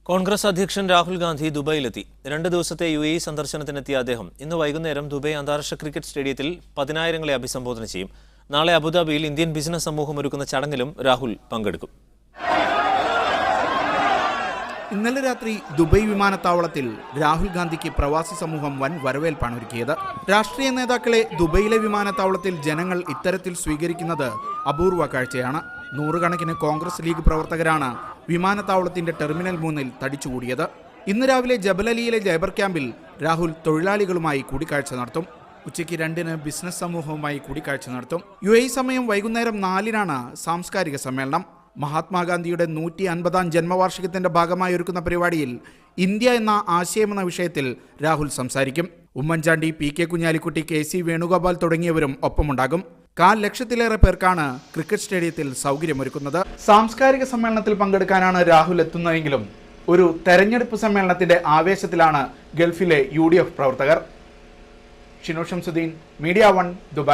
കോൺഗ്രസ് അധ്യക്ഷൻ രാഹുൽ ഗാന്ധി ദുബൈയിലെത്തി. 2 ദിവസത്തെ UAE സന്ദർശനത്തിനെത്തിയ അദ്ദേഹം ഇന്ന് വൈകുന്നേരം ദുബൈ അന്താരാഷ്ട്ര ക്രിക്കറ്റ് സ്റ്റേഡിയത്തിൽ 10,000-ങ്ങളെ അഭിസംബോധന ചെയ്യും. നാളെ അബുദാബിയിൽ ഇന്ത്യൻ ബിസിനസ് സമൂഹം ഒരുക്കുന്ന ചടങ്ങിലും രാഹുൽ പങ്കെടുക്കും. ഇന്നലെ രാത്രി ദുബൈ വിമാനത്താവളത്തിൽ രാഹുൽ ഗാന്ധിക്ക് പ്രവാസി സമൂഹം വൻ വരവേൽപ്പാണ് ഒരുക്കിയത്. രാഷ്ട്രീയ നേതാക്കളെ ദുബൈയിലെ വിമാനത്താവളത്തിൽ ജനങ്ങൾ ഇത്തരത്തിൽ സ്വീകരിക്കുന്നത് അപൂർവ കാഴ്ചയാണ്. നൂറുകണക്കിന് കോൺഗ്രസ് ലീഗ് പ്രവർത്തകരാണ് വിമാനത്താവളത്തിന്റെ ടെർമിനൽ 3-ൽ തടിച്ചുകൂടിയത്. ഇന്ന് രാവിലെ ജബലലിയിലെ ലേബർ ക്യാമ്പിൽ രാഹുൽ തൊഴിലാളികളുമായി കൂടിക്കാഴ്ച നടത്തും. ഉച്ചയ്ക്ക് 2-ന് ബിസിനസ് സമൂഹവുമായി കൂടിക്കാഴ്ച നടത്തും. UAE സമയം വൈകുന്നേരം 4-നാണ് സാംസ്കാരിക സമ്മേളനം. മഹാത്മാഗാന്ധിയുടെ 150-ാം ജന്മവാർഷികത്തിന്റെ ഭാഗമായി ഒരുക്കുന്ന പരിപാടിയിൽ ഇന്ത്യ എന്ന ആശയമെന്ന വിഷയത്തിൽ രാഹുൽ സംസാരിക്കും. ഉമ്മൻചാണ്ടി, PK കുഞ്ഞാലിക്കുട്ടി, KC വേണുഗോപാൽ തുടങ്ങിയവരും ഒപ്പമുണ്ടാകും. 1/4 ലക്ഷത്തിലേറെ പേർക്കാണ് ക്രിക്കറ്റ് സ്റ്റേഡിയത്തിൽ സൗകര്യമൊരുക്കുന്നത്. സാംസ്കാരിക സമ്മേളനത്തിൽ പങ്കെടുക്കാനാണ് രാഹുൽ എത്തുന്നതെങ്കിലും ഒരു തെരഞ്ഞെടുപ്പ് സമ്മേളനത്തിന്റെ ആവേശത്തിലാണ് ഗൾഫിലെ UDF പ്രവർത്തകർ. Shinu Shamsuddin, media 1, Dubai.